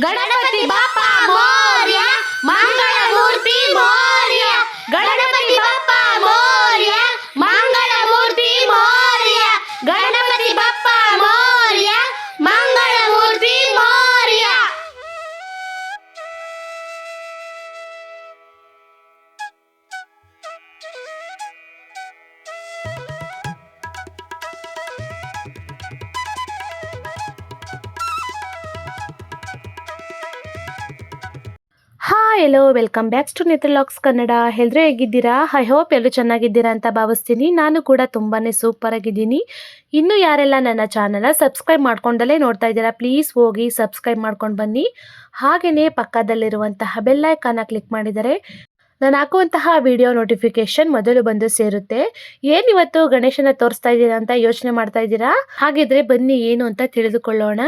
Ganpati Bappa Morya, Mangal Murti Morya, Ganpati Bappa Morya, Mangal Murti Morya, Ganpati Bappa Morya, Mangal Murti Morya. Hi hello welcome back to ನೇತ್ರಲಾಕ್ಸ್ ಕನ್ನಡ. ಎಲ್ಲರೂ ಹೇಗಿದ್ದೀರಾ? ಐ ಹೋಪ್ ಎಲ್ಲರೂ ಚೆನ್ನಾಗಿದ್ದೀರಾ ಅಂತ ಭಾವಿಸ್ತೀನಿ. ನಾನು ಕೂಡ ತುಂಬಾ ಸೂಪರ್ ಆಗಿದ್ದೀನಿ. ಇನ್ನೂ ಯಾರೆಲ್ಲ ನನ್ನ ಚಾನಲ್ ಸಬ್ಸ್ಕ್ರೈಬ್ ಮಾಡ್ಕೊಂಡಲ್ಲೇ ನೋಡ್ತಾ ಇದ್ದೀರಾ, ಪ್ಲೀಸ್ ಹೋಗಿ ಸಬ್ಸ್ಕ್ರೈಬ್ ಮಾಡ್ಕೊಂಡು ಬನ್ನಿ. ಹಾಗೆಯೇ ಪಕ್ಕದಲ್ಲಿರುವಂತಹ ಬೆಲ್ ಐಕಾನ್ನ ಕ್ಲಿಕ್ ಮಾಡಿದರೆ ನಾನು ಹಾಕುವಂತಹ ವಿಡಿಯೋ ನೋಟಿಫಿಕೇಶನ್ ಮೊದಲು ಬಂದು ಸೇರುತ್ತೆ. ಏನಿವತ್ತು ಗಣೇಶನ ತೋರಿಸ್ತಾ ಇದ್ದೀರಾ ಅಂತ ಯೋಚನೆ ಮಾಡ್ತಾ ಇದ್ದೀರಾ? ಹಾಗಿದ್ರೆ ಬನ್ನಿ ಏನು ಅಂತ ತಿಳಿದುಕೊಳ್ಳೋಣ.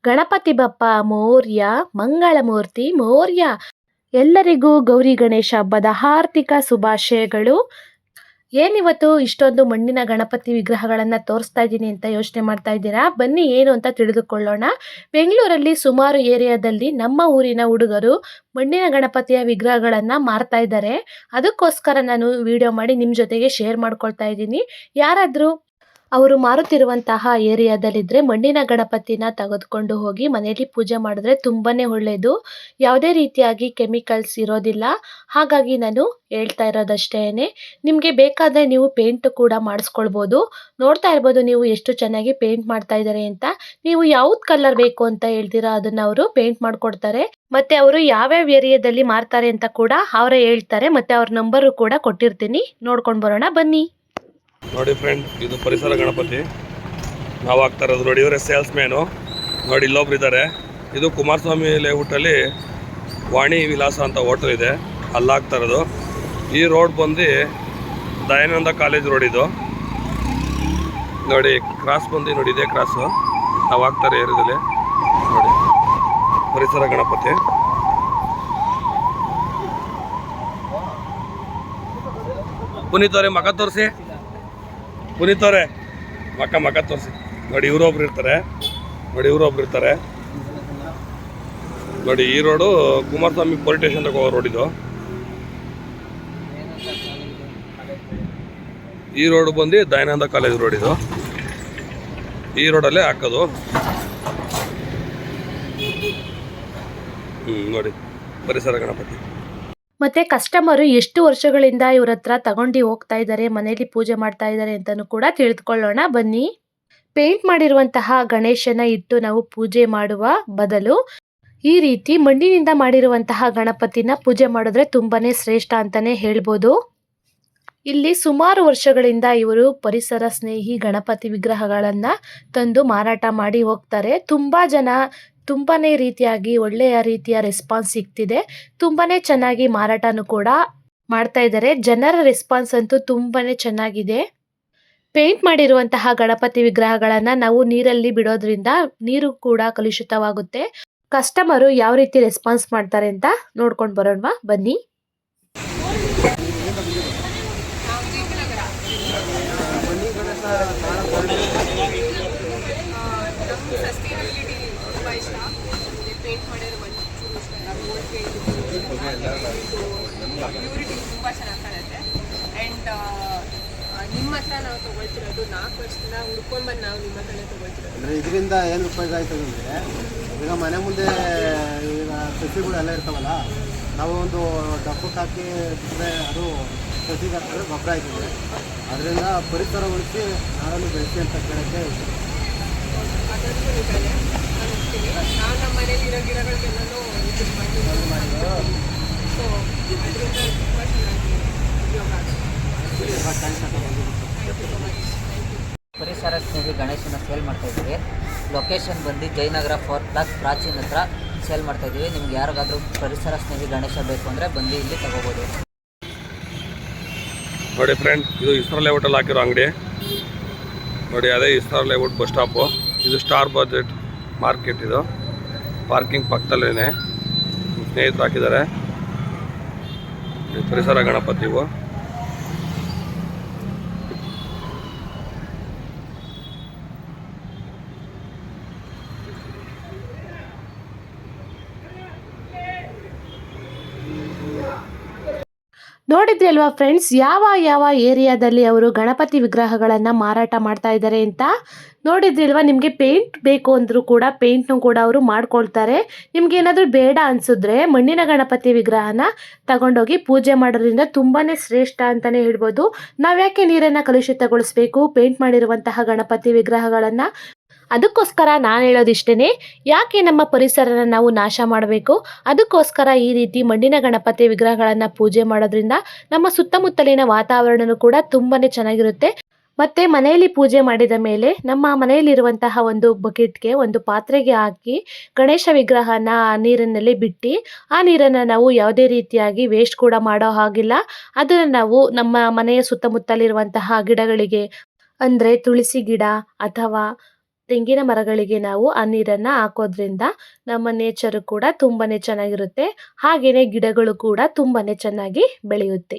ಗಣಪತಿ ಬಪ್ಪ ಮೋರ್ಯ, ಮಂಗಳಮೂರ್ತಿ ಮೋರ್ಯ. ಎಲ್ಲರಿಗೂ ಗೌರಿ ಗಣೇಶ ಹಬ್ಬದ ಆರ್ಥಿಕ ಶುಭಾಶಯಗಳು. ಏನಿವತ್ತು ಇಷ್ಟೊಂದು ಮಣ್ಣಿನ ಗಣಪತಿ ವಿಗ್ರಹಗಳನ್ನು ತೋರಿಸ್ತಾ ಇದ್ದೀನಿ ಅಂತ ಯೋಚನೆ ಮಾಡ್ತಾ ಇದ್ದೀರಾ? ಬನ್ನಿ ಏನು ಅಂತ ತಿಳಿದುಕೊಳ್ಳೋಣ. ಬೆಂಗಳೂರಲ್ಲಿ ಸುಮಾರು ಏರಿಯಾದಲ್ಲಿ ನಮ್ಮ ಊರಿನ ಹುಡುಗರು ಮಣ್ಣಿನ ಗಣಪತಿಯ ವಿಗ್ರಹಗಳನ್ನು ಮಾರ್ತಾ ಇದ್ದಾರೆ. ಅದಕ್ಕೋಸ್ಕರ ನಾನು ವಿಡಿಯೋ ಮಾಡಿ ನಿಮ್ಮ ಜೊತೆಗೆ ಶೇರ್ ಮಾಡ್ಕೊಳ್ತಾ ಇದ್ದೀನಿ. ಯಾರಾದರೂ ಅವರು ಮಾರುತ್ತಿರುವಂತಹ ಏರಿಯಾದಲ್ಲಿದ್ದರೆ ಮಣ್ಣಿನ ಗಣಪತಿನ ತೆಗೆದುಕೊಂಡು ಹೋಗಿ ಮನೆಯಲ್ಲಿ ಪೂಜೆ ಮಾಡಿದ್ರೆ ತುಂಬಾ ಒಳ್ಳೆಯದು. ಯಾವುದೇ ರೀತಿಯಾಗಿ ಕೆಮಿಕಲ್ಸ್ ಇರೋದಿಲ್ಲ. ಹಾಗಾಗಿ ನಾನು ಹೇಳ್ತಾ ಇರೋದಷ್ಟೇ. ನಿಮಗೆ ಬೇಕಾದರೆ ನೀವು ಪೇಂಟ್ ಕೂಡ ಮಾಡಿಸ್ಕೊಳ್ಬೋದು. ನೋಡ್ತಾ ಇರ್ಬೋದು ನೀವು ಎಷ್ಟು ಚೆನ್ನಾಗಿ ಪೇಂಟ್ ಮಾಡ್ತಾ ಇದ್ದಾರೆ ಅಂತ. ನೀವು ಯಾವ್ದು ಕಲರ್ ಬೇಕು ಅಂತ ಹೇಳ್ತೀರಾ ಅದನ್ನು ಅವರು ಪೇಂಟ್ ಮಾಡಿಕೊಡ್ತಾರೆ. ಮತ್ತು ಅವರು ಯಾವ್ಯಾವ ಏರಿಯಾದಲ್ಲಿ ಮಾರ್ತಾರೆ ಅಂತ ಕೂಡ ಅವರೇ ಹೇಳ್ತಾರೆ. ಮತ್ತು ಅವ್ರ ನಂಬರು ಕೂಡ ಕೊಟ್ಟಿರ್ತೀನಿ, ನೋಡ್ಕೊಂಡು ಬರೋಣ ಬನ್ನಿ. ನೋಡಿ ಫ್ರೆಂಡ್, ಇದು ಪರಿಸರ ಗಣಪತಿ ನಾವು ಹಾಕ್ತಾ ಇರೋದು. ನೋಡಿ ಇವರೇ ಸೇಲ್ಸ್ ಮ್ಯಾನು. ನೋಡಿ ಇಲ್ಲೊಬ್ರು ಇದ್ದಾರೆ. ಇದು ಕುಮಾರಸ್ವಾಮಿ ಲೇಔಟಲ್ಲಿ ವಾಣಿ ವಿಲಾಸ ಅಂತ ಹೋಟೆಲ್ ಇದೆ, ಅಲ್ಲಿ ಹಾಕ್ತಾ ಇರೋದು. ಈ ರೋಡ್ ಬಂದು ದಯಾನಂದ ಕಾಲೇಜ್ ರೋಡ್. ಇದು ನೋಡಿ ಕ್ರಾಸ್ ಬಂದು ನೋಡಿ ಇದೇ ಕ್ರಾಸು ನಾವು ಹಾಕ್ತಾರೆ ಏರಿಯಾದಲ್ಲಿ. ನೋಡಿ ಪರಿಸರ ಗಣಪತಿ. ಪುನೀತ್ ಅವರೇ ಮಗ ತೋರಿಸಿ, ಪುನೀತ್ ಅವರೇ ಮಗ ತೋರಿಸಿ. ನೋಡಿ ಇವರೊಬ್ರು ಇರ್ತಾರೆ, ನೋಡಿ ಇವರೊಬ್ರು ಇರ್ತಾರೆ. ನೋಡಿ ಈ ರೋಡು ಕುಮಾರಸ್ವಾಮಿ ಪೊಲೀಸ್ ಸ್ಟೇಷನ್ಗೆ ಹೋಗೋ ರೋಡ್ ಇದು. ಈ ರೋಡ್ ಬಂದು ದಯಾನಂದ ಕಾಲೇಜ್ ರೋಡ್. ಇದು ಈ ರೋಡಲ್ಲೇ ಹಾಕೋದು. ನೋಡಿ ಪರಿಸರ ಗಣಪತಿ. ಮತ್ತು ಕಸ್ಟಮರು ಎಷ್ಟು ವರ್ಷಗಳಿಂದ ಇವ್ರ ಹತ್ರ ತಗೊಂಡು ಹೋಗ್ತಾ ಇದ್ದಾರೆ, ಮನೆಯಲ್ಲಿ ಪೂಜೆ ಮಾಡ್ತಾ ಇದ್ದಾರೆ ಅಂತಲೂ ಕೂಡ ತಿಳಿದುಕೊಳ್ಳೋಣ ಬನ್ನಿ. ಪೇಂಟ್ ಮಾಡಿರುವಂತಹ ಗಣೇಶನ ಇಟ್ಟು ನಾವು ಪೂಜೆ ಮಾಡುವ ಬದಲು ಈ ರೀತಿ ಮಣ್ಣಿನಿಂದ ಮಾಡಿರುವಂತಹ ಗಣಪತಿನ ಪೂಜೆ ಮಾಡಿದ್ರೆ ತುಂಬಾ ಶ್ರೇಷ್ಠ ಅಂತಲೇ ಹೇಳ್ಬೋದು. ಇಲ್ಲಿ ಸುಮಾರು ವರ್ಷಗಳಿಂದ ಇವರು ಪರಿಸರ ಸ್ನೇಹಿ ಗಣಪತಿ ವಿಗ್ರಹಗಳನ್ನು ತಂದು ಮಾರಾಟ ಮಾಡಿ ಹೋಗ್ತಾರೆ. ತುಂಬ ಜನ ತುಂಬಾ ರೀತಿಯಾಗಿ ಒಳ್ಳೆಯ ರೀತಿಯ ರೆಸ್ಪಾನ್ಸ್ ಸಿಗ್ತಿದೆ. ತುಂಬಾ ಚೆನ್ನಾಗಿ ಮಾರಾಟನೂ ಕೂಡ ಮಾಡ್ತಾ ಇದ್ದಾರೆ. ಜನರ ರೆಸ್ಪಾನ್ಸ್ ಅಂತೂ ತುಂಬಾ ಚೆನ್ನಾಗಿದೆ. ಪೇಂಟ್ ಮಾಡಿರುವಂತಹ ಗಣಪತಿ ವಿಗ್ರಹಗಳನ್ನು ನಾವು ನೀರಲ್ಲಿ ಬಿಡೋದ್ರಿಂದ ನೀರು ಕೂಡ ಕಲುಷಿತವಾಗುತ್ತೆ. ಕಸ್ಟಮರು ಯಾವ ರೀತಿ ರೆಸ್ಪಾನ್ಸ್ ಮಾಡ್ತಾರೆ ಅಂತ ನೋಡ್ಕೊಂಡು ಬರೋಣ ಬನ್ನಿ. ಪೇಂಟ್ ಮಾಡಿರೋ ಪ್ಯೂರಿಟಿ ತುಂಬ ಚೆನ್ನಾಗಿ ಕಾಣುತ್ತೆ. ಆ್ಯಂಡ್ ನಿಮ್ಮ ಹತ್ರ ನಾವು ತೊಗೊಳ್ತಿರೋದು 4 ವರ್ಷದಿಂದ ಹುಡ್ಕೊಂಡು ಬಂದು ನಾವು ನಿಮ್ಮ ಹತ್ರನೇ ತೊಗೊಳ್ತಿರೋದು. ಅಂದರೆ ಇದರಿಂದ ಏನು ಉಪಯೋಗ ಆಯ್ತದೆ ಅಂದರೆ, ಈಗ ಮನೆ ಮುಂದೆ ಈಗ ಸಸಿಗಳೆಲ್ಲ ಇರ್ತಾವಲ್ಲ, ನಾವು ಒಂದು ಡಬ್ಬಕ್ಕೆ ಹಾಕಿ ಬಿಟ್ಟರೆ ಅದು ಸಸಿಗೆ ಹಾಕಿದ್ರೆ ಗೊಬ್ಬರ ಆಯ್ತದೆ. ಅದರಿಂದ ಪರಿಸರ ಉಳಿಸಿ ನಾಡನ್ನು ಬೆಳೆಸಿ ಅಂತ ಕೇಳೋಕ್ಕೆ ಅದೊಂದು ನಿಜಾನೇ. ನಾನು ಹೋಗ್ತೀನಿ, ನಾವು ನಮ್ಮ ಮನೇಲಿ ಇರೋ ಗಿಡಗಳಿಗೆಲ್ಲನೂ ಇದು ಮಾಡಿ ಸೊ ಅದರಿಂದ ತುಂಬ ಚೆನ್ನಾಗಿ ಉಪಯೋಗ ಆಗುತ್ತೆ. ಪರಿಸರ ಸ್ನೇಹಿ ಗಣೇಶನ ಸೇಲ್ ಮಾಡ್ತಾ ಇದ್ದೀವಿ. ಲೊಕೇಶನ್ ಬಂದು ಜಯನಗರ 4th ಬ್ಲಾಕ್ ಪ್ರಾಚೀನ ಹತ್ರ ಸೇಲ್ ಮಾಡ್ತಾ ಇದ್ದೀವಿ. ನಿಮ್ಗೆ ಯಾರಿಗಾದ್ರೂ ಪರಿಸರ ಸ್ನೇಹಿ ಗಣೇಶ ಬೇಕು ಅಂದರೆ ಬಂದು ಇಲ್ಲಿ ತಗೋಬೋದು. ನೋಡಿ ಫ್ರೆಂಡ್, ಇದು ಇಸ್ರಾ ಲೇಔಟಲ್ಲಿ ಹಾಕಿರೋ ಅಂಗಡಿ. ನೋಡಿ ಅದೇ ಇಸ್ರಾ ಲೇಔಟ್ ಬಸ್ ಸ್ಟಾಪು. ಇದು ಸ್ಟಾರ್ ಬಜೆಟ್ ಮಾರ್ಕೆಟ್. ಇದು ಪಾರ್ಕಿಂಗ್ ಪಕ್ಕದಲ್ಲೇ ಸ್ನೇಹಿತರು ಹಾಕಿದ್ದಾರೆ. ಪರಿಸರ ಗಣಪತಿ ಇವು. ನೋಡಿದ್ರಿ ಅಲ್ವಾ ಫ್ರೆಂಡ್ಸ್, ಯಾವ ಯಾವ ಏರಿಯಾದಲ್ಲಿ ಅವರು ಗಣಪತಿ ವಿಗ್ರಹಗಳನ್ನು ಮಾರಾಟ ಮಾಡ್ತಾ ಇದ್ದಾರೆ ಅಂತ ನೋಡಿದ್ರಿ ಅಲ್ವಾ. ನಿಮಗೆ ಪೇಂಟ್ ಬೇಕು ಅಂದರೂ ಕೂಡ ಪೇಂಟ್ನು ಕೂಡ ಅವರು ಮಾಡ್ಕೊಳ್ತಾರೆ. ನಿಮ್ಗೆ ಏನಾದರೂ ಬೇಡ ಅನಿಸಿದ್ರೆ ಮಣ್ಣಿನ ಗಣಪತಿ ವಿಗ್ರಹನ ತಗೊಂಡೋಗಿ ಪೂಜೆ ಮಾಡೋದ್ರಿಂದ ತುಂಬಾ ಶ್ರೇಷ್ಠ ಅಂತಲೇ ಹೇಳ್ಬೋದು. ನಾವ್ಯಾಕೆ ನೀರನ್ನು ಕಲುಷಿತಗೊಳಿಸಬೇಕು ಪೇಂಟ್ ಮಾಡಿರುವಂತಹ ಗಣಪತಿ ವಿಗ್ರಹಗಳನ್ನು? ಅದಕ್ಕೋಸ್ಕರ ನಾನು ಹೇಳೋದಿಷ್ಟೇ, ಯಾಕೆ ನಮ್ಮ ಪರಿಸರನ ನಾವು ನಾಶ ಮಾಡಬೇಕು? ಅದಕ್ಕೋಸ್ಕರ ಈ ರೀತಿ ಮಣ್ಣಿನ ಗಣಪತಿ ವಿಗ್ರಹಗಳನ್ನು ಪೂಜೆ ಮಾಡೋದ್ರಿಂದ ನಮ್ಮ ಸುತ್ತಮುತ್ತಲಿನ ವಾತಾವರಣನೂ ಕೂಡ ತುಂಬಾ ಚೆನ್ನಾಗಿರುತ್ತೆ. ಮತ್ತು ಮನೆಯಲ್ಲಿ ಪೂಜೆ ಮಾಡಿದ ಮೇಲೆ ನಮ್ಮ ಮನೆಯಲ್ಲಿರುವಂತಹ ಒಂದು ಬಕೆಟ್ಗೆ, ಒಂದು ಪಾತ್ರೆಗೆ ಹಾಕಿ ಗಣೇಶ ವಿಗ್ರಹನ ಆ ನೀರಿನಲ್ಲಿ ಬಿಟ್ಟು, ಆ ನೀರನ್ನು ನಾವು ಯಾವುದೇ ರೀತಿಯಾಗಿ ವೇಸ್ಟ್ ಕೂಡ ಮಾಡೋ ಹಾಗಿಲ್ಲ. ಅದನ್ನು ನಾವು ನಮ್ಮ ಮನೆಯ ಸುತ್ತಮುತ್ತಲಿರುವಂತಹ ಗಿಡಗಳಿಗೆ, ಅಂದರೆ ತುಳಸಿ ಗಿಡ ಅಥವಾ ತೆಂಗಿನ ಮರಗಳಿಗೆ ನಾವು ಆ ನೀರನ್ನು ಹಾಕೋದ್ರಿಂದ ನಮ್ಮ ನೇಚರು ಕೂಡ ತುಂಬಾ ಚೆನ್ನಾಗಿರುತ್ತೆ. ಹಾಗೆಯೇ ಗಿಡಗಳು ಕೂಡ ತುಂಬಾ ಚೆನ್ನಾಗಿ ಬೆಳೆಯುತ್ತೆ.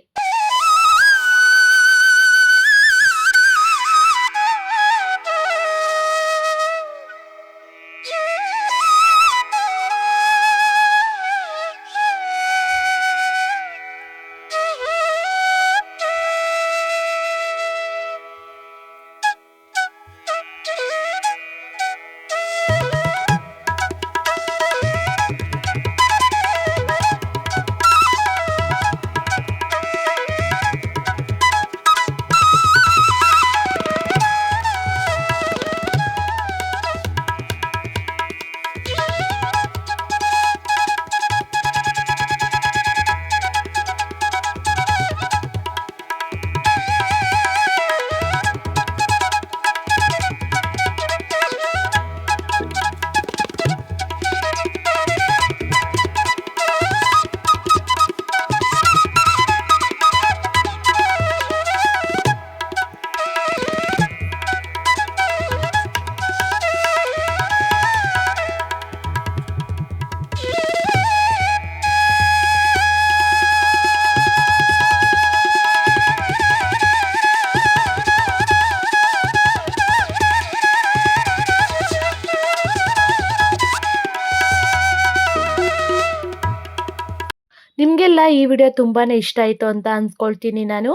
ನಿಮಗೆಲ್ಲ ಈ ವಿಡಿಯೋ ತುಂಬಾ ಇಷ್ಟ ಆಯಿತು ಅಂತ ಅಂದ್ಕೊಳ್ತೀನಿ ನಾನು.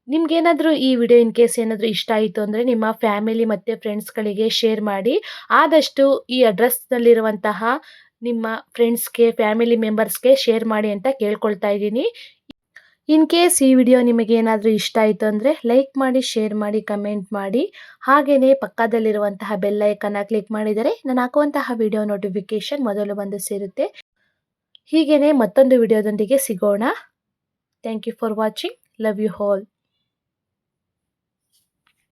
ನಿಮ್ಗೇನಾದರೂ ಈ ವಿಡಿಯೋ ಇನ್ ಕೇಸ್ ಏನಾದರೂ ಇಷ್ಟ ಆಯಿತು ಅಂದರೆ ನಿಮ್ಮ ಫ್ಯಾಮಿಲಿ ಮತ್ತು ಫ್ರೆಂಡ್ಸ್ಗಳಿಗೆ ಶೇರ್ ಮಾಡಿ. ಆದಷ್ಟು ಈ ಅಡ್ರೆಸ್ನಲ್ಲಿರುವಂತಹ ನಿಮ್ಮ ಫ್ರೆಂಡ್ಸ್ಗೆ, ಫ್ಯಾಮಿಲಿ ಮೆಂಬರ್ಸ್ಗೆ ಶೇರ್ ಮಾಡಿ ಅಂತ ಕೇಳ್ಕೊಳ್ತಾ ಇದ್ದೀನಿ. ಇನ್ ಕೇಸ್ ಈ ವಿಡಿಯೋ ನಿಮಗೇನಾದರೂ ಇಷ್ಟ ಆಯಿತು ಅಂದರೆ ಲೈಕ್ ಮಾಡಿ, ಶೇರ್ ಮಾಡಿ, ಕಮೆಂಟ್ ಮಾಡಿ. ಹಾಗೆಯೇ ಪಕ್ಕದಲ್ಲಿರುವಂತಹ ಬೆಲ್ ಐಕನ್ನ ಕ್ಲಿಕ್ ಮಾಡಿದರೆ ನಾನು ಹಾಕುವಂತಹ ವಿಡಿಯೋ ನೋಟಿಫಿಕೇಷನ್ ಮೊದಲು ಬಂದು ಸೇರುತ್ತೆ. ಹೀಗೆಯೇ ಮತ್ತೊಂದು ವಿಡಿಯೋದೊಂದಿಗೆ ಸಿಗೋಣ. Thank you for watching. Love you all.